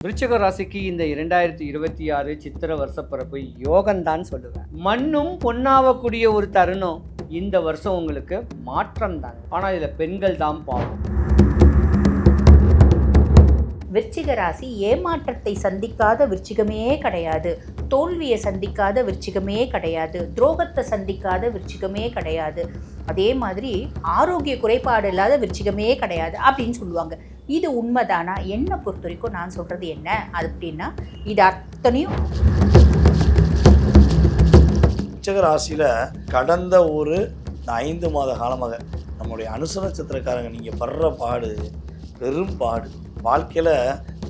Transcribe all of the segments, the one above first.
விருச்சிக ராசிக்கு இந்த 2026 சித்திர வருஷப்பிறப்பு யோகம்தான் சொல்லுவேன். மண்ணும் பொன்னாவக்கூடிய ஒரு தருணம். இந்த வருஷம் உங்களுக்கு மாற்றம் தான். ஆனால் இதில் பெண்கள் தான் பாவம். விருச்சிக ராசி ஏமாற்றத்தை சந்திக்காத விருச்சிகமே கிடையாது, தோல்வியை சந்திக்காத விருச்சிகமே கிடையாது, துரோகத்தை சந்திக்காத விருச்சிகமே கிடையாது, அதே மாதிரி ஆரோக்கிய குறைபாடு இல்லாத விருச்சிகமே கிடையாது அப்படின்னு சொல்லுவாங்க. இது உண்மைதானா? என்னை பொறுத்த வரைக்கும் நான் சொல்கிறது என்ன அப்படின்னா, இது அத்தனையும் விருச்சிக ராசியில் கடந்த ஒரு 5 மாத காலமாக நம்முடைய அனுச நட்சத்திரக்காரங்க நீங்கள் படுற பாடு பெரும் பாடு. வாழ்க்கையில்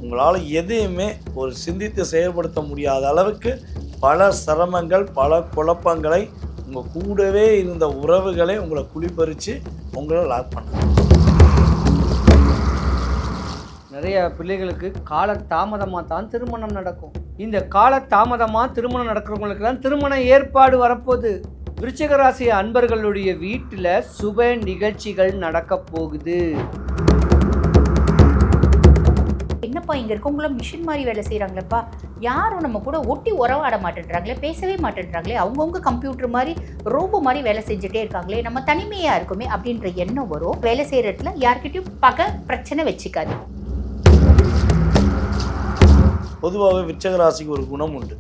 உங்களால் எதையுமே ஒரு சிந்தித்து செயல்படுத்த முடியாத அளவுக்கு பல சிரமங்கள், பல குழப்பங்களை, உங்கள் கூடவே இருந்த உறவுகளை உங்களை குளிப்பறித்து உங்களை லாக் பண்ண. நிறைய பிள்ளைகளுக்கு கால தாமதமாக தான் திருமணம் நடக்கும். இந்த கால தாமதமாக திருமணம் நடக்கிறவங்களுக்கு தான் திருமண ஏற்பாடு வரப்போகுது. விருச்சிக ராசி அன்பர்களுடைய வீட்டில் சுப நிகழ்ச்சிகள் நடக்க போகுது. என்னப்பா இங்கே இருக்கவங்களும் மிஷின் மாதிரி வேலை செய்கிறாங்களேப்பா, யாரும் நம்ம கூட ஒட்டி உறவாட மாட்டேன்றாங்களே, பேசவே மாட்டேன்றாங்களே, அவங்கவுங்க கம்ப்யூட்டர் மாதிரி ரோபோ மாதிரி வேலை செஞ்சுட்டே இருக்காங்களே, நம்ம தனிமையாக இருக்குமே அப்படின்ற எண்ணம் வரும். வேலை செய்கிற இடத்துல யார்கிட்டையும் பகை பிரச்சனை வச்சுக்காது. பொதுவாகவே விருச்சிக ராசிக்கு ஒரு குணம் உண்டு.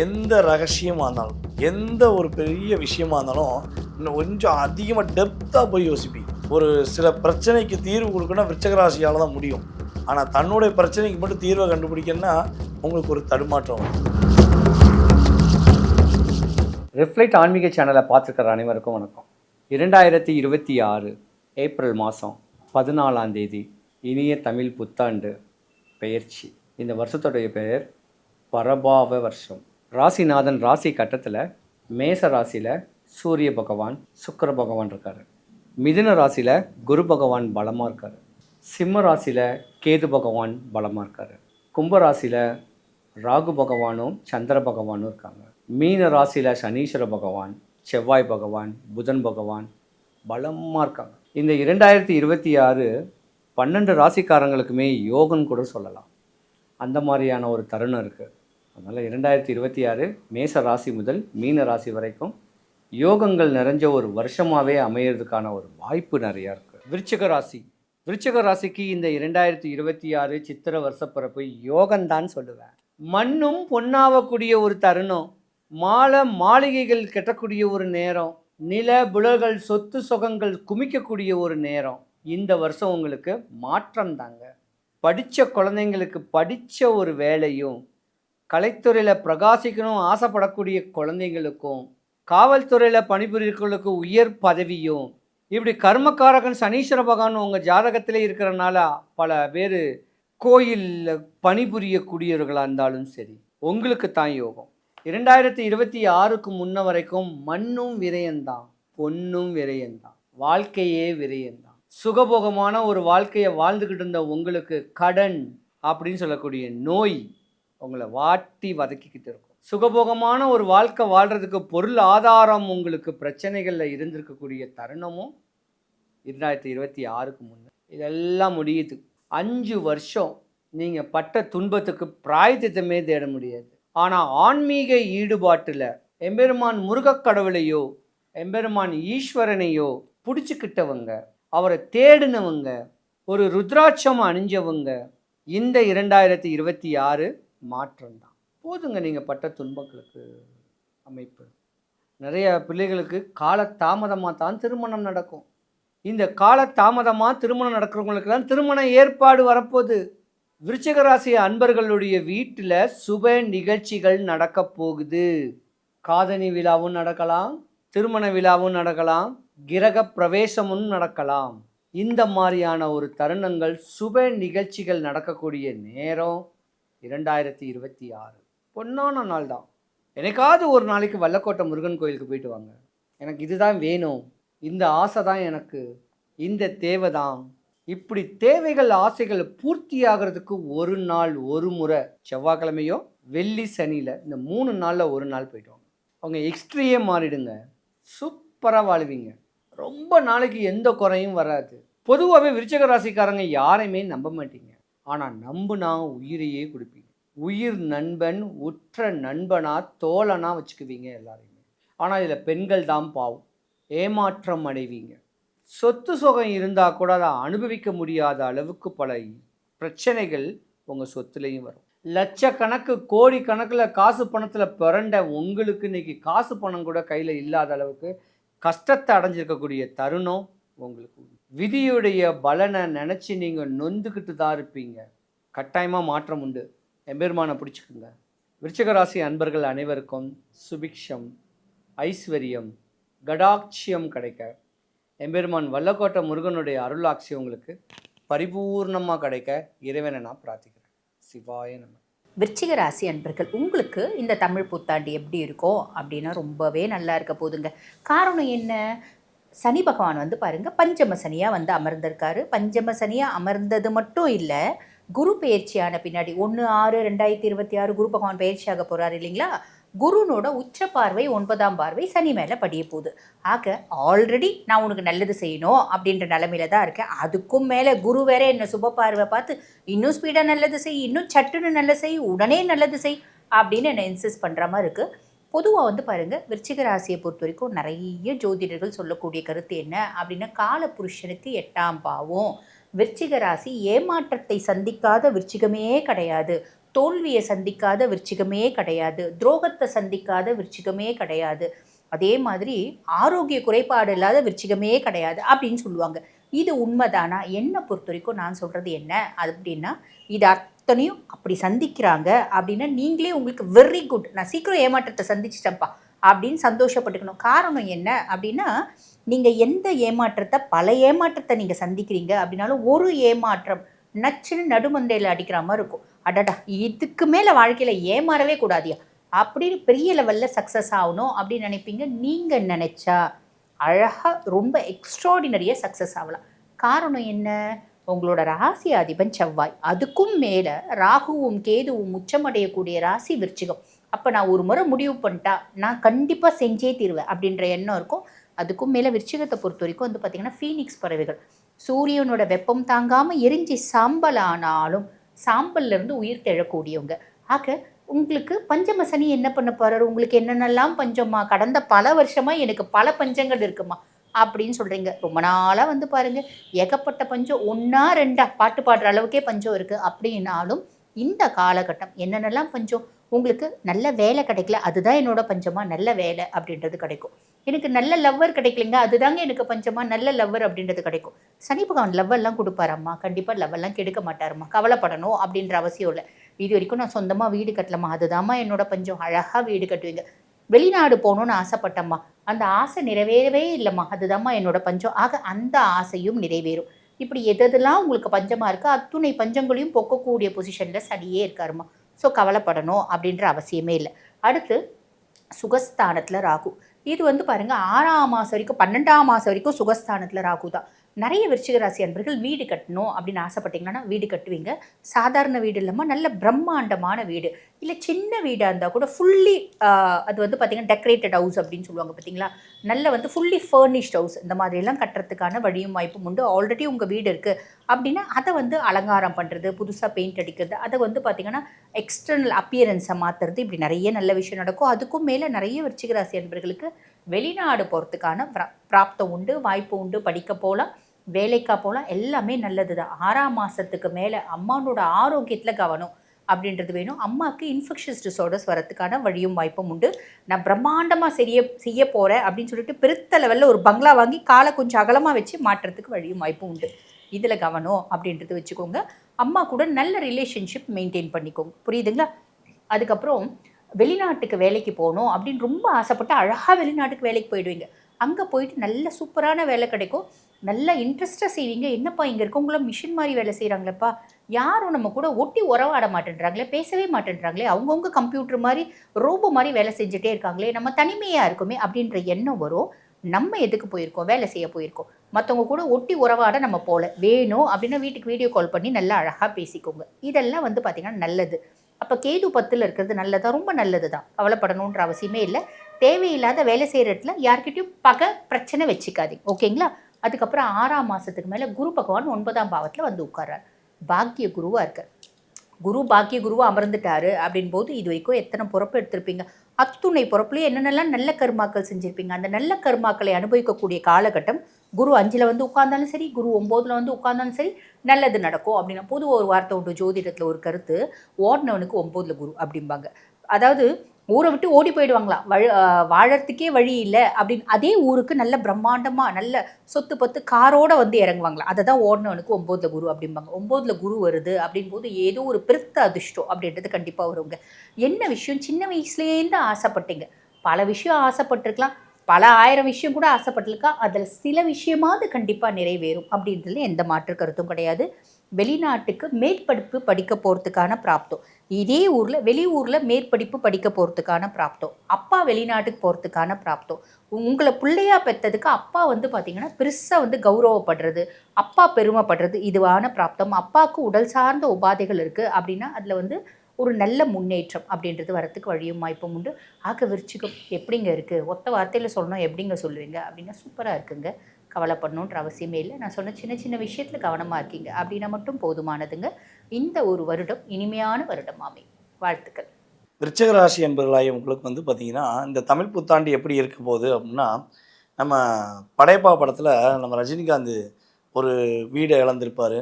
எந்த ரகசியமாக இருந்தாலும், எந்த ஒரு பெரிய விஷயமா இருந்தாலும் இன்னும் கொஞ்சம் அதிகமாக டெப்த்தாக போய் யோசிப்பீங்க. ஒரு சில பிரச்சனைக்கு தீர்வு கொடுக்கணும்னா விருச்சிக ராசியால் தான் முடியும். ஆனால் தன்னுடைய பிரச்சனைக்கு மட்டும் தீர்வை கண்டுபிடிக்கணும்னா உங்களுக்கு ஒரு தடுமாற்றம் வரும். ரிஃப்ளெக்ட் ஆன்மீக சேனலை பார்த்துருக்கிற அனைவருக்கும் வணக்கம். 2026 ஏப்ரல் மாதம் 14ஆம் தேதி இனிய தமிழ் புத்தாண்டு பெயர்ச்சி. இந்த வருஷத்துடைய பெயர் பரபாவ வருஷம். ராசிநாதன் ராசி கட்டத்தில் மேச ராசியில் சூரிய பகவான், சுக்கிர பகவான் இருக்கார். மிதுன ராசியில் குரு பகவான் பலமாக இருக்கார். சிம்ம ராசியில் கேது பகவான் பலமாக இருக்கார். கும்ப ராசியில் ராகு பகவானும் சந்திர பகவானும் இருக்காங்க. மீன ராசியில் சனீஸ்வர பகவான், செவ்வாய் பகவான், புதன் பகவான் பலமாக இருக்காங்க. இந்த 2026 12 ராசிக்காரங்களுக்குமே யோகம்னு கூட சொல்லலாம். அந்த மாதிரியான ஒரு தருணம் இருக்குது. அதனால் 2026 மேச ராசி முதல் மீன ராசி வரைக்கும் யோகங்கள் நிறைஞ்ச ஒரு வருஷமாகவே அமையிறதுக்கான ஒரு வாய்ப்பு நிறையா இருக்குது. விருச்சிக ராசிக்கு இந்த 2026 சித்திர வருஷப்பிறப்பு யோகம்தான் சொல்லுவேன். மண்ணும் பொன்னாவக்கூடிய ஒரு தருணம். மாளிகைகள் கட்டக்கூடிய ஒரு நேரம். நில புலர்கள் சொத்து சுகங்கள் குமிக்கக்கூடிய ஒரு நேரம். இந்த வருஷம் உங்களுக்கு மாற்றம் தாங்க. படித்த குழந்தைங்களுக்கு படித்த ஒரு வேலையும், கலைத்துறையில் பிரகாசிக்கணும் ஆசைப்படக்கூடிய குழந்தைங்களுக்கும், காவல்துறையில் பணிபுரியர்களுக்கு உயர் பதவியும், இப்படி கர்மக்காரகன் சனீஸ்வர பகவான் உங்கள் ஜாதகத்திலே இருக்கிறனால பல பேர் கோயிலில் பணிபுரியக்கூடியவர்களாக இருந்தாலும் சரி, உங்களுக்கு தான் யோகம். 2026க்கு முன்ன வரைக்கும் மண்ணும் விரயம்தான், பொன்னும் விரயம்தான், வாழ்க்கையே விரயம்தான். சுகபோகமான ஒரு வாழ்க்கையை வாழ்ந்துக்கிட்டு இருந்த உங்களுக்கு கடன் அப்படின்னு சொல்லக்கூடிய நோய் உங்களை வாட்டி வதக்கிக்கிட்டு இருக்கும். சுகபோகமான ஒரு வாழ்க்கை வாழ்கிறதுக்கு பொருள் ஆதாரம் உங்களுக்கு பிரச்சனைகளில் இருந்திருக்கக்கூடிய தருணமும் 2026க்கு முன்னே இதெல்லாம் முடியுது. 5 வருஷம் நீங்கள் பட்ட துன்பத்துக்கு பிராயத்திட்டமே தேட முடியாது. ஆனால் ஆன்மீக ஈடுபாட்டில் எம்பெருமான் முருகக்கடவுளையோ எம்பெருமான் ஈஸ்வரனையோ பிடிச்சிக்கிட்டவங்க, அவரை தேடினவங்க, ஒரு ருத்ராட்சம் அணிஞ்சவங்க, இந்த 2026 மாற்றம்தான் போதுங்க. நீங்கள் பட்ட துன்பங்களுக்கு அமைப்பு. நிறைய பிள்ளைகளுக்கு கால தாமதமாக தான் திருமணம் நடக்கும். இந்த கால தாமதமாக திருமணம் நடக்கிறவங்களுக்கு தான் திருமண ஏற்பாடு வரப்போகுது. விருச்சிக ராசி அன்பர்களுடைய வீட்டில் சுப நிகழ்ச்சிகள் நடக்க போகுது. காதணி விழாவும் நடக்கலாம், திருமண விழாவும் நடக்கலாம், கிரக பிரவேசமும் நடக்கலாம். இந்த மாதிரியான ஒரு தருணங்கள், சுப நிகழ்ச்சிகள் நடக்கக்கூடிய நேரம் 2026 பொன்னான நாள் தான். எனக்காவது ஒரு நாளைக்கு வல்லக்கோட்டை முருகன் கோயிலுக்கு போயிட்டு வாங்க. எனக்கு இதுதான் வேணும், இந்த ஆசை தான் எனக்கு, இந்த தேவை தான். இப்படி தேவைகள் ஆசைகள் பூர்த்தி ஆகிறதுக்கு ஒரு நாள் ஒரு முறை செவ்வாய்க்கிழமையோ வெள்ளி சனியில் இந்த 3 நாளில் ஒரு நாள் போயிட்டு வாங்க. அவங்க எக்ஸ்ட்ரீயே மாறிடுங்க, சூப்பராக வாழ்வீங்க. ரொம்ப நாளைக்கு எந்த குறையும் வராது. பொதுவாகவே விருச்சிக ராசிக்காரங்க யாரையுமே நம்ப மாட்டீங்க. ஆனால் நம்புனா உயிரையே கொடுப்பீங்க. உயிர் நண்பன் உற்ற நண்பனா தோழனா வச்சுக்குவீங்க எல்லாரையுமே. ஆனால் இதில் பெண்கள் தான் பாவம், ஏமாற்றம் அடைவீங்க. சொத்து சுகம் இருந்தால் கூட அதை அனுபவிக்க முடியாத அளவுக்கு பல பிரச்சனைகள் உங்கள் சொத்துலேயும் வரும். லட்சக்கணக்கு கோடி கணக்கில் காசு பணத்தில் பிறண்ட உங்களுக்கு இன்னைக்கு காசு பணம் கூட கையில் இல்லாத அளவுக்கு கஷ்டத்தை அடைஞ்சிருக்கக்கூடிய தருணம் உங்களுக்கு. விதியுடைய பலனை நினச்சி நீங்கள் நொந்துக்கிட்டு தான் இருப்பீங்க. கட்டாயமாக மாற்றம் உண்டு. எம்பெருமானை பிடிச்சிக்குங்க. விருச்சிக ராசி அன்பர்கள் அனைவருக்கும் சுபிக்ஷம், ஐஸ்வர்யம், கடாட்சியம் கிடைக்க எம்பெருமான் வல்லக்கோட்டை முருகனுடைய அருளாட்சி உங்களுக்கு பரிபூர்ணமாக கிடைக்க இறைவனை நான் பிரார்த்திக்கிறேன். சிவாய நம. விருச்சிக ராசி அன்பர்கள், உங்களுக்கு இந்த தமிழ் புத்தாண்டு எப்படி இருக்கும் அப்படின்னா ரொம்பவே நல்லா இருக்க போதுங்க. காரணம் என்ன? சனி பகவான் வந்து பாருங்க பஞ்சம சனியாக வந்து அமர்ந்திருக்காரு. பஞ்சம சனியாக அமர்ந்தது மட்டும் இல்லை, குரு பயிற்சியான பின்னாடி 1/6/2026 குரு பகவான் பயிற்சியாக போகிறார் இல்லைங்களா? குருனோட உச்ச பார்வை 9ஆம் பார்வை சனி மேலே படிய போகுது. ஆக ஆல்ரெடி நான் உனக்கு நல்லது செய்யணும் அப்படின்ற நிலமையில தான் இருக்கேன். அதுக்கும் மேலே குரு வேற என்ன சுப பார்வை பார்த்து இன்னும் ஸ்பீடாக நல்லது செய், இன்னும் சட்டுன்னு நல்லது செய், உடனே நல்லது செய் அப்படின்னு என்னை இன்சிஸ்ட் பண்ணுற மாதிரி இருக்குது. பொதுவாக வந்து பாருங்கள், விருச்சிக ராசியை பொறுத்த வரைக்கும் நிறைய ஜோதிடர்கள் சொல்லக்கூடிய கருத்து என்ன அப்படின்னா, கால புருஷனுக்கு 8ஆம் பாவம். விருச்சிக ராசி ஏமாற்றத்தை சந்திக்காத விருச்சிகமே கிடையாது, தோல்வியை சந்திக்காத விருச்சிகமே கிடையாது, துரோகத்தை சந்திக்காத விருச்சிகமே கிடையாது, அதே மாதிரி ஆரோக்கிய குறைபாடு இல்லாத விருச்சிகமே கிடையாது அப்படின்னு சொல்லுவாங்க. இது உண்மைதானா? என்னை பொறுத்த வரைக்கும் நான் சொல்கிறது என்ன அப்படின்னா, இது அத்தனையும் அப்படி சந்திக்கிறாங்க அப்படின்னா நீங்களே உங்களுக்கு வெரி குட், நான் சீக்கிரம் ஏமாற்றத்தை சந்திச்சிட்டேன்ப்பா அப்படின்னு சந்தோஷப்பட்டுக்கணும். காரணம் என்ன அப்படின்னா, நீங்கள் எந்த ஏமாற்றத்தை பல ஏமாற்றத்தை நீங்கள் சந்திக்கிறீங்க அப்படின்னாலும் ஒரு ஏமாற்றம் நச்சுன்னு நடுமந்தையில் அடிக்கிற மாதிரி இருக்கும். அடடா, இதுக்கு மேலே வாழ்க்கையில் ஏமாறவே கூடாதியா அப்படின்னு பெரிய லெவலில் சக்ஸஸ் ஆகணும் அப்படின்னு நினைப்பீங்க. நீங்கள் நினச்சா அழகாக ரொம்ப எக்ஸ்ட்ராடினரியாக சக்ஸஸ் ஆகலாம். காரணம் என்ன? உங்களோட ராசி அதிபன் செவ்வாய், அதுக்கும் மேலே ராகுவும் கேதுவும் உச்சமடையக்கூடிய ராசி விருச்சிகம். அப்போ நான் ஒரு முறை முடிவு பண்ணிட்டா நான் கண்டிப்பாக செஞ்சே தீருவேன் அப்படின்ற எண்ணம் இருக்கும். அதுக்கும் மேலே விருச்சிகத்தை பொறுத்த வரைக்கும் வந்து பார்த்திங்கன்னா ஃபீனிக்ஸ் பறவைகள், சூரியனோட வெப்பம் தாங்காமல் எரிஞ்சி சாம்பல் ஆனாலும் சாம்பல்லேருந்து உயிர் தெழக்கூடியவங்க. ஆக உங்களுக்கு பஞ்சம சனி என்ன பண்ண போகிறாரு? உங்களுக்கு என்னென்னலாம் பஞ்சமா, கடந்த பல வருஷமாக எனக்கு பல பஞ்சங்கள் இருக்குமா அப்படின்னு சொல்கிறீங்க. ரொம்ப நாளாக வந்து பாருங்கள் ஏகப்பட்ட பஞ்சம், 1 2 பாட்டு பாடுற அளவுக்கே பஞ்சம் இருக்குது. அப்படின்னாலும் இந்த காலகட்டம் என்னென்னலாம் பஞ்சம்? உங்களுக்கு நல்ல வேலை கிடைக்கல, அதுதான் என்னோட பஞ்சமா, நல்ல வேலை அப்படின்றது கிடைக்கும். எனக்கு நல்ல லவ்வர் கிடைக்கலைங்க, அதுதாங்க எனக்கு பஞ்சமா, நல்ல லவ்வர் அப்படின்றது கிடைக்கும். சனி பகவான் லவ்வெல்லாம் கொடுப்பாரம்மா, கண்டிப்பாக லவ்வெல்லாம் கெடுக்க மாட்டாருமா, கவலைப்படணும் அப்படின்ற அவசியம் இல்லை. இது வரைக்கும் நான் சொந்தமாக வீடு கட்டலம்மா, அதுதாம்மா என்னோட பஞ்சம், அழகாக வீடு கட்டுவீங்க. வெளிநாடு போகணுன்னு ஆசைப்பட்டம்மா, அந்த ஆசை நிறைவேறவே இல்லைம்மா, அதுதாம்மா என்னோட பஞ்சம். ஆக அந்த ஆசையும் நிறைவேறும். இப்படி எதெல்லாம் உங்களுக்கு பஞ்சமாக இருக்கோ அத்துணை பஞ்சங்களையும் போக்கக்கூடிய பொசிஷனில் சனியே இருக்காருமா. ஸோ கவலைப்படணும் அப்படின்ற அவசியமே இல்லை. அடுத்து சுகஸ்தானத்தில் ராகு. இது வந்து பாருங்கள் 6ஆம் மாதம் வரைக்கும் 12ஆம் மாதம் வரைக்கும் சுகஸ்தானத்தில் ராகு தான். நிறைய விருச்சிக ராசி அன்பர்கள் வீடு கட்டணும் அப்படின்னு ஆசைப்பட்டீங்கன்னா வீடு கட்டுவீங்க. சாதாரண வீடு இல்லாமல் நல்ல பிரம்மாண்டமான வீடு, இல்லை சின்ன வீடாக இருந்தால் கூட ஃபுல்லி அது வந்து பார்த்திங்கன்னா டெக்கரேட்டட் ஹவுஸ் அப்படின்னு சொல்லுவாங்க பார்த்தீங்களா, நல்ல வந்து ஃபுல்லி ஃபர்னிஷ்ட் ஹவுஸ், இந்த மாதிரிலாம் கட்டுறதுக்கான வழியும் வாய்ப்பும் உண்டு. ஆல்ரெடி உங்கள் வீடு இருக்குது அப்படின்னா அதை வந்து அலங்காரம் பண்ணுறது, புதுசாக பெயிண்ட் அடிக்கிறது, அதை வந்து பார்த்திங்கன்னா எக்ஸ்டர்னல் அப்பியரன்ஸை மாற்றுறது, இப்படி நிறைய நல்ல விஷயம் நடக்கும். அதுக்கும் மேலே நிறைய விருச்சிக ராசி அன்பர்களுக்கு வெளிநாடு போகிறதுக்கான பிராப்தம் உண்டு, வாய்ப்பு உண்டு. படிக்க போகலாம், வேலைக்கா போகலாம், எல்லாமே நல்லது தான். 6ஆம் மாதத்துக்கு மேலே அம்மானோட ஆரோக்கியத்தில் கவனம் அப்படின்றது வேணும். அம்மாவுக்கு இன்ஃபெக்ஷஸ் டிஸார்டர்ஸ் வரத்துக்கான வழியும் வாய்ப்பும் உண்டு. நான் பிரம்மாண்டமாக செய்ய போகிறேன் அப்படின்னு சொல்லிட்டு பெருத்த லெவலில் ஒரு பங்களா வாங்கி காலை கொஞ்சம் அகலமாக வச்சு மாற்றுறதுக்கு வழியும் வாய்ப்பும் உண்டு. இதில் கவனம் அப்படின்றது வச்சுக்கோங்க. அம்மா கூட நல்ல ரிலேஷன்ஷிப் மெயின்டைன் பண்ணிக்கோங்க, புரியுதுங்களா? அதுக்கப்புறம் வெளிநாட்டுக்கு வேலைக்கு போகணும் அப்படின்னு ரொம்ப ஆசைப்பட்டு அழகாக வெளிநாட்டுக்கு வேலைக்கு போயிடுவீங்க. அங்கே போயிட்டு நல்ல சூப்பரான வேலை கிடைக்கும், நல்ல இன்ட்ரெஸ்ட்டாக செய்வீங்க. என்னப்பா இங்கே இருக்கவங்களாம் மிஷின் மாதிரி வேலை செய்கிறாங்களேப்பா, யாரும் நம்ம கூட ஒட்டி உறவாட மாட்டேன்றாங்களே, பேசவே மாட்டேன்றாங்களே, அவங்கவுங்க கம்ப்யூட்டர் மாதிரி ரோபோ மாதிரி வேலை செஞ்சுட்டே இருக்காங்களே, நம்ம தனிமையாக இருக்குமே அப்படின்ற எண்ணம் வரும். நம்ம எதுக்கு போயிருக்கோம்? வேலை செய்ய போயிருக்கோம். மற்றவங்க கூட ஒட்டி உறவாட நம்ம போகல. வேணும் அப்படின்னா வீட்டுக்கு வீடியோ கால் பண்ணி நல்லா அழகாக பேசிக்கோங்க. இதெல்லாம் வந்து பார்த்திங்கன்னா நல்லது. அப்போ கேது 10ல் இருக்கிறது நல்லதா? ரொம்ப நல்லது தான், கவலைப்படணுன்ற அவசியமே இல்லை. தேவையில்லாத வேலை செய்கிற இடத்துல யார்கிட்டையும் பகை பிரச்சனை வச்சுக்காதீங்க, ஓகேங்களா? அதுக்கப்புறம் 6ஆம் மாதத்துக்கு மேலே குரு பகவான் 9ஆம் பாவத்தில் வந்து உட்கார்றார். பாக்கிய குருவாக இருக்கார். குரு பாக்கிய குருவாக அமர்ந்துட்டாரு அப்படின் போது இது வரைக்கும் எத்தனை பொறுப்பு எடுத்திருப்பீங்க, அத்துணை பொறுப்புலையும் என்னென்னலாம் நல்ல கர்மாக்கள் செஞ்சுருப்பீங்க. அந்த நல்ல கர்மாக்களை அனுபவிக்கக்கூடிய காலகட்டம் குரு 5ல் வந்து உட்கார்ந்தாலும் சரி, குரு 9ல் வந்து உட்கார்ந்தாலும் சரி, நல்லது நடக்கும் அப்படின்னா. பொதுவாக ஒரு வார்த்தை உண்டு ஜோதிடத்தில், ஒரு கருத்து, ஓடினவனுக்கு 9ல் குரு அப்படிம்பாங்க. அதாவது ஊரை விட்டு ஓடி போயிடுவாங்களாம், வாழறதுக்கே வழி இல்லை அப்படின்னு. அதே ஊருக்கு நல்ல பிரம்மாண்டமாக நல்ல சொத்து பத்து காரோடு வந்து இறங்குவாங்களாம். அதை தான் ஓடினவனுக்கு 9ல் குரு அப்படிம்பாங்க. 9ல் குரு வருது அப்படின் போது ஏதோ ஒரு பெருத்த அதிர்ஷ்டம் அப்படின்றது கண்டிப்பாக வருங்க. என்ன விஷயம், சின்ன வயசுலேருந்து ஆசைப்பட்டீங்க, பல விஷயம் ஆசைப்பட்டிருக்கலாம், பல 1000 விஷயம் கூட ஆசைப்பட்டிருக்கலாம், அதில் சில விஷயமாவது கண்டிப்பாக நிறைவேறும் அப்படின்றதுல எந்த மாற்று கருத்தும் கிடையாது. வெளிநாட்டுக்கு மேற்படிப்பு படிக்க போகிறதுக்கான பிராப்தம், இதே ஊரில் வெளியூரில் மேற்படிப்பு படிக்க போகிறதுக்கான பிராப்தம், அப்பா வெளிநாட்டுக்கு போகிறதுக்கான பிராப்தம், உங்களை பிள்ளையா பெற்றதுக்கு அப்பா வந்து பார்த்திங்கன்னா பெருசாக வந்து கௌரவப்படுறது, அப்பா பெருமைப்படுறது, இதுவான பிராப்தம். அப்பாவுக்கு உடல் சார்ந்த உபாதைகள் இருக்குது அப்படின்னா அதில் வந்து ஒரு நல்ல முன்னேற்றம் அப்படின்றது வரத்துக்கு வழியும் வாய்ப்பும் உண்டு. ஆக விருச்சிகம் எப்படிங்க இருக்குது, ஒத்த வார்த்தையில் சொல்லணும் எப்படிங்க சொல்லுவீங்க அப்படின்னா சூப்பராக இருக்குங்க. கவலைப்படணுன்ற அவசியமே இல்லை. நான் சொன்ன சின்ன சின்ன விஷயத்தில் கவனமாக இருக்கீங்க அப்படின்னா மட்டும் போதுமானதுங்க. இந்த ஒரு வருடம் இனிமையான வருடம் அமையும். வாழ்த்துக்கள். விருச்சிக ராசி என்பவர்களாகிய உங்களுக்கு வந்து பார்த்திங்கன்னா, இந்த தமிழ் புத்தாண்டு எப்படி இருக்க போகுது அப்படின்னா, நம்ம படையப்பா படத்தில் நம்ம ரஜினிகாந்த் ஒரு வீடை இழந்திருப்பார்.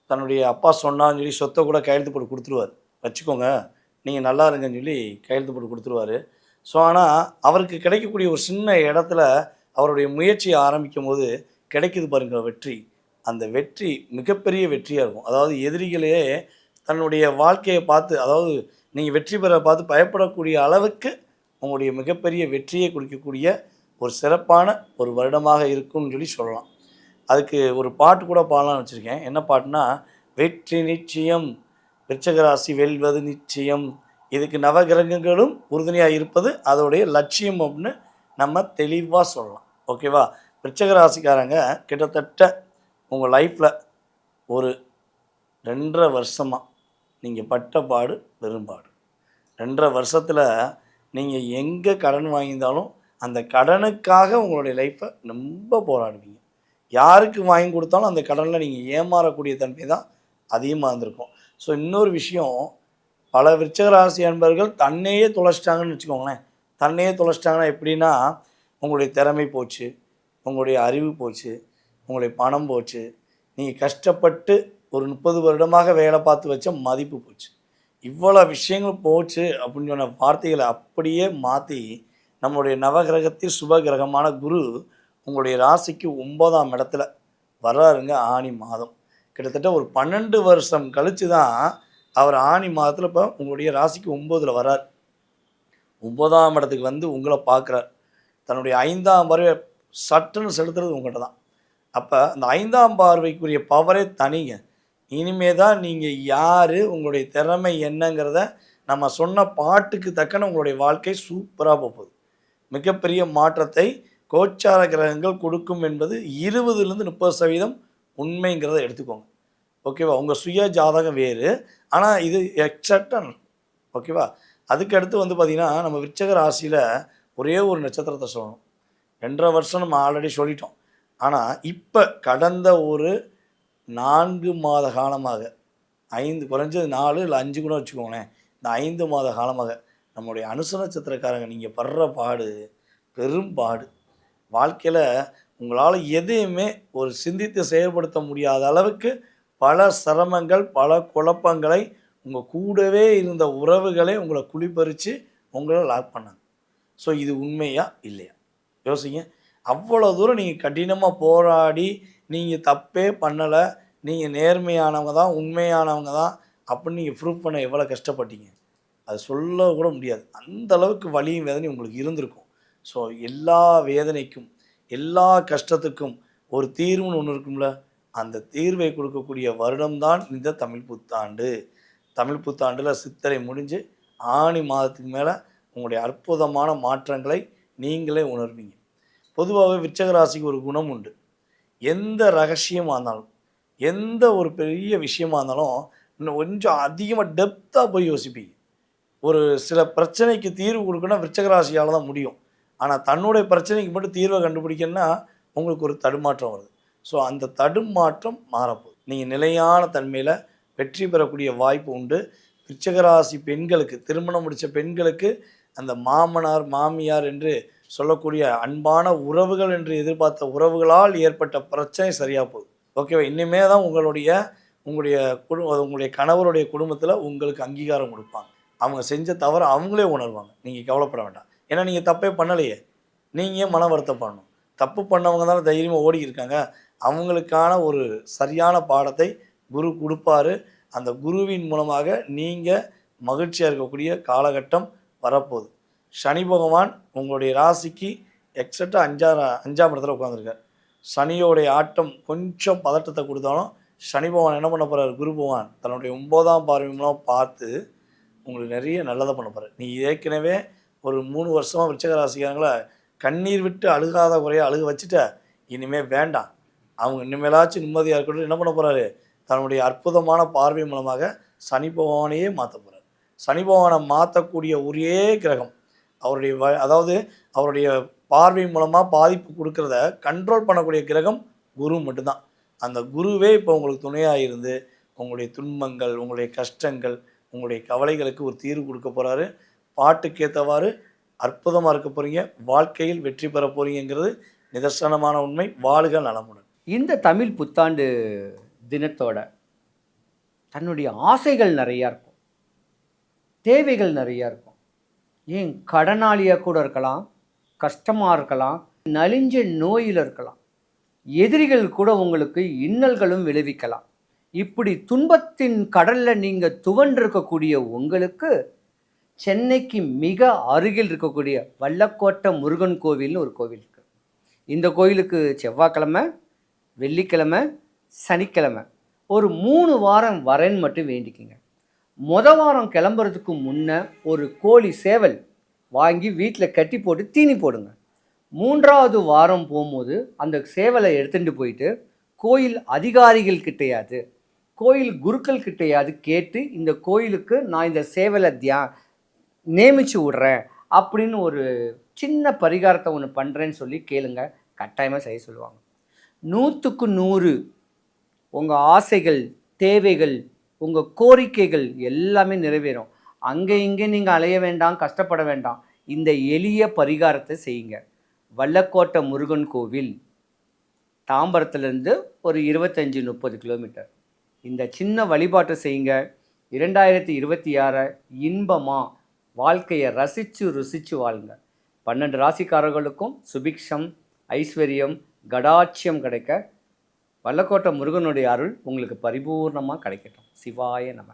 தன்னுடைய அப்பா சொன்னான்னு சொல்லி சொத்தை கூட கையெழுத்து போட்டு கொடுத்துருவார், வச்சுக்கோங்க நீங்கள் நல்லா இருங்கன்னு சொல்லி கையெழுத்து போட்டு கொடுத்துருவார். ஸோ ஆனால் அவருக்கு கிடைக்கக்கூடிய ஒரு சின்ன இடத்துல அவருடைய முயற்சியை ஆரம்பிக்கும் போது கிடைக்குது பாருங்கள் வெற்றி. அந்த வெற்றி மிகப்பெரிய வெற்றியாக இருக்கும். அதாவது எதிரிகளே தன்னுடைய வாழ்க்கையை பார்த்து, அதாவது நீங்கள் வெற்றி பெற பார்த்து பயப்படக்கூடிய அளவுக்கு உங்களுடைய மிகப்பெரிய வெற்றியை கொடுக்கக்கூடிய ஒரு சிறப்பான ஒரு வருடமாக இருக்கும்னு சொல்லி சொல்லலாம். அதுக்கு ஒரு பாட்டு கூட பாடலாம்னு வச்சுருக்கேன். என்ன பாட்டுனா, வெற்றி நிச்சயம், விருச்சிக ராசி வெல்வது நிச்சயம், இதுக்கு நவகிரகங்களும் உறுதுணையாக இருப்பது அதோடைய லட்சியம் அப்படின்னு நம்ம தெளிவாக சொல்லலாம். ஓகேவா? விருச்சிக ராசிக்காரங்க கிட்டத்தட்ட உங்கள் லைஃப்பில் ஒரு 2.5 வருஷமாக நீங்கள் பட்ட பாடு பெரும்பாடு. 2.5 வருஷத்தில் நீங்கள் எங்கே கடன் வாங்கியிருந்தாலும் அந்த கடனுக்காக உங்களுடைய லைஃப்பை ரொம்ப போராடுவீங்க. யாருக்கு வாங்கி கொடுத்தாலும் அந்த கடனில் நீங்கள் ஏமாறக்கூடிய தன்மை தான் அதிகமாக இருந்திருக்கும். ஸோ இன்னொரு விஷயம், பல விருச்சிக ராசி அன்பர்கள் தன்னையே தொலைச்சிட்டாங்கன்னு வச்சுக்கோங்களேன். தன்னையே தொலைச்சிட்டாங்கன்னா எப்படின்னா, உங்களுடைய திறமை போச்சு, உங்களுடைய அறிவு போச்சு, உங்களுடைய பணம் போச்சு, நீங்கள் கஷ்டப்பட்டு ஒரு 30 வருடமாக வேலை பார்த்து வச்ச மதிப்பு போச்சு. இவ்வளோ விஷயங்கள் போச்சு அப்படின்னு சொன்ன வார்த்தைகளை அப்படியே மாற்றி நம்மளுடைய நவகிரகத்தில் சுப கிரகமான குரு உங்களுடைய ராசிக்கு 9ஆம் இடத்துல வர்றாருங்க. ஆனி மாதம் கிட்டத்தட்ட ஒரு 12 வருஷம் கழித்து தான் அவர் ஆனி மாதத்தில் இப்போ உங்களுடைய ராசிக்கு 9ல் வர்றார். 9ஆம் இடத்துக்கு வந்து உங்களை பார்க்குறார். தன்னுடைய 5ஆம் பார்வை சட்டுன்னு செலுத்துறது உங்கள்கிட்ட தான். அப்போ அந்த 5ஆம் பார்வைக்குரிய பவரே தனிங்க. இனிமே தான் நீங்கள் யார், உங்களுடைய திறமை என்னங்கிறத நம்ம சொன்ன பாட்டுக்கு தக்கன உங்களுடைய வாழ்க்கை சூப்பராக போகுது. மிகப்பெரிய மாற்றத்தை கோச்சார கிரகங்கள் கொடுக்கும் என்பது 20லேருந்து 30% உண்மைங்கிறத எடுத்துக்கோங்க. ஓகேவா? உங்கள் சுய ஜாதகம் வேறு, ஆனால் இது எக்ஸப்டன். ஓகேவா? அதுக்கடுத்து வந்து பார்த்திங்கன்னா, நம்ம விருச்சிக ராசியில் ஒரே ஒரு நட்சத்திரத்தை சொல்லணும். 2.5 வருஷம் நம்ம ஆல்ரெடி சொல்லிட்டோம். ஆனால் இப்போ கடந்த ஒரு 4 மாத காலமாக, 5 குறைஞ்சது 4 இல்லை 5 கூட வச்சுக்கோங்களேன், இந்த 5 மாத காலமாக நம்முடைய அனுச நட்சத்திரக்காரங்க நீங்கள் படுற பாடு பெரும்பாடு. வாழ்க்கையில் உங்களால் எதையுமே ஒரு சிந்தித்து செயல்படுத்த முடியாத அளவுக்கு பல சிரமங்கள், பல குழப்பங்களை, உங்கள் கூடவே இருந்த உறவுகளை உங்களை குளிப்பறித்து உங்களை லாக் பண்ணாங்க. ஸோ இது உண்மையா இல்லையா யோசிங்க. அவ்வளோ தூரம் நீங்கள் கடினமாக போராடி நீங்கள் தப்பே பண்ணலை, நீங்கள் நேர்மையானவங்க தான், உண்மையானவங்க தான் அப்படின்னு நீங்கள் ப்ரூவ் பண்ண எவ்வளோ கஷ்டப்பட்டீங்க அது சொல்ல கூட முடியாது. அந்த அளவுக்கு வலியும் வேதனையும் உங்களுக்கு இருந்திருக்கும். ஸோ எல்லா வேதனைக்கும் எல்லா கஷ்டத்துக்கும் ஒரு தீர்வுன்னு ஒன்று இருக்கும்ல, அந்த தீர்வை கொடுக்கக்கூடிய வருடம்தான் இந்த தமிழ் புத்தாண்டு. தமிழ் புத்தாண்டில் சித்திரை முடிஞ்சு ஆனி மாதத்துக்கு மேலே உங்களுடைய அற்புதமான மாற்றங்களை நீங்களே உணர்வீங்க. பொதுவாகவே விருச்சிக ராசிக்கு ஒரு குணம் உண்டு. எந்த ரகசியமாக இருந்தாலும், எந்த ஒரு பெரிய விஷயமா இருந்தாலும் இன்னும் கொஞ்சம் அதிகமாக டெப்த்தாக போய் யோசிப்பீங்க. ஒரு சில பிரச்சனைக்கு தீர்வு கொடுக்கணும்னா விருச்சிக ராசியால் தான் முடியும். ஆனால் தன்னுடைய பிரச்சனைக்கு மட்டும் தீர்வை கண்டுபிடிக்கணும்னா உங்களுக்கு ஒரு தடுமாற்றம் வருது. ஸோ அந்த தடுமாற்றம் மாறப்போகுது. நீங்கள் நிலையான தன்மையில் வெற்றி பெறக்கூடிய வாய்ப்பு உண்டு. விருச்சிகராசி பெண்களுக்கு, திருமணம் முடித்த பெண்களுக்கு அந்த மாமனார் மாமியார் என்று சொல்லக்கூடிய அன்பான உறவுகள் என்று எதிர்பார்த்த உறவுகளால் ஏற்பட்ட பிரச்சனை சரியாக போகுது. ஓகேவா? இன்னுமே தான் உங்களுடைய கணவருடைய குடும்பத்தில் உங்களுக்கு அங்கீகாரம் கொடுப்பாங்க. அவங்க செஞ்ச தவறு அவங்களே உணர்வாங்க. நீங்கள் கவலைப்பட வேண்டாம். ஏன்னா நீங்கள் தப்பே பண்ணலையே, நீங்கள் ஏன் மன வருத்தப்படணும்? தப்பு பண்ணவங்க தானே தைரியமாக ஓடி இருக்காங்க. அவங்களுக்கான ஒரு சரியான பாடத்தை குரு கொடுப்பாரு. அந்த குருவின் மூலமாக நீங்கள் மகிழ்ச்சியாக இருக்கக்கூடிய காலகட்டம் வரப்போகுது. சனி பகவான் உங்களுடைய ராசிக்கு எக்ஸாக்டாக 5ஆம் இடத்துல உட்காந்துருக்கார். சனியோடைய ஆட்டம் கொஞ்சம் பதட்டத்தை கொடுத்தாலும் சனி பகவான் என்ன பண்ண போகிறார்? குரு பகவான் தன்னுடைய 9ஆம் பார்வை மூலம் பார்த்து உங்களுக்கு நிறைய நல்லதை பண்ண போகிறார். நீ ஏற்கனவே ஒரு 3 வருஷமாக விருச்சிக ராசிக்காரங்களை கண்ணீர் விட்டு அழுகாத குறைய அழுக வச்சுட்ட. இனிமேல் வேண்டாம். அவங்க இனிமேலாச்சும் நிம்மதியாக இருக்கட்டும். என்ன பண்ண போகிறாரு? தன்னுடைய அற்புதமான பார்வை மூலமாக சனி பகவானையே மாற்ற போகிறார். சனி பகவானை மாற்றக்கூடிய ஒரே கிரகம் அவருடைய பார்வை மூலமாக பாதிப்பு கொடுக்கறத கண்ட்ரோல் பண்ணக்கூடிய கிரகம் குரு மட்டும்தான். அந்த குருவே இப்போ உங்களுக்கு துணையாக இருந்து உங்களுடைய துன்பங்கள், உங்களுடைய கஷ்டங்கள், உங்களுடைய கவலைகளுக்கு ஒரு தீர்வு கொடுக்க போகிறாரு. பாட்டுக்கேற்றவாறு அற்புதமாக இருக்க போகிறீங்க. வாழ்க்கையில் வெற்றி பெற போகிறீங்கிறது நிதர்சனமான உண்மை. வாழ்க நலமுடன். இந்த தமிழ் புத்தாண்டு தினத்தோட தன்னுடைய ஆசைகள் நிறையா இருக்கும், தேவைகள் நிறையா இருக்கும். ஏன் கடனாளியாக கூட இருக்கலாம், கஷ்டமாக இருக்கலாம், நலிஞ்ச நோயில் இருக்கலாம், எதிரிகள் கூட உங்களுக்கு இன்னல்களும் விளைவிக்கலாம். இப்படி துன்பத்தின் கடலில் நீங்கள் துவண்டிருக்கக்கூடிய உங்களுக்கு சென்னைக்கு மிக அருகில் இருக்கக்கூடிய வல்லக்கோட்டை முருகன் கோவில்னு ஒரு கோவில் இருக்குது. இந்த கோயிலுக்கு செவ்வாய்க்கிழமை, வெள்ளிக்கிழமை, சனிக்கிழமை ஒரு 3 வாரம் வரேன்னு மட்டும் வேண்டிக்கிங்க. வாரம் கிளம்புறதுக்கு முன்னே ஒரு கோழி சேவல் வாங்கி வீட்டில் கட்டி போட்டு தீனி போடுங்க. 3ஆவது வாரம் போகும்போது அந்த சேவலை எடுத்துகிட்டு போயிட்டு கோயில் அதிகாரிகள் கிட்டையாது, கோயில் குருக்கள் கிட்டையாது கேட்டு இந்த கோயிலுக்கு நான் இந்த சேவலை நியமித்து விட்றேன் அப்படின்னு ஒரு சின்ன பரிகாரத்தை ஒன்று பண்ணுறேன்னு சொல்லி கேளுங்க. கட்டாயமாக செய்ய சொல்லுவாங்க. 100க்கு 100 உங்கள் ஆசைகள், தேவைகள், உங்கள் கோரிக்கைகள் எல்லாமே நிறைவேறும். அங்கே இங்கே நீங்கள் அலைய வேண்டாம், கஷ்டப்பட வேண்டாம். இந்த எளிய பரிகாரத்தை செய்யுங்க. வல்லக்கோட்டை முருகன் கோவில் தாம்பரத்துலேருந்து ஒரு 25-30 கிலோமீட்டர். இந்த சின்ன வழிபாட்டை செய்யுங்க. 2026 இன்பமாக வாழ்க்கையை ரசித்து ருசித்து வாழுங்க. 12 ராசிக்காரர்களுக்கும் சுபிக்ஷம், ஐஸ்வர்யம், கடாட்சியம் கிடைக்க வல்லக்கோட்டை முருகனுடைய அருள் உங்களுக்கு பரிபூர்ணமாக கிடைக்கட்டும். சிவாய நம.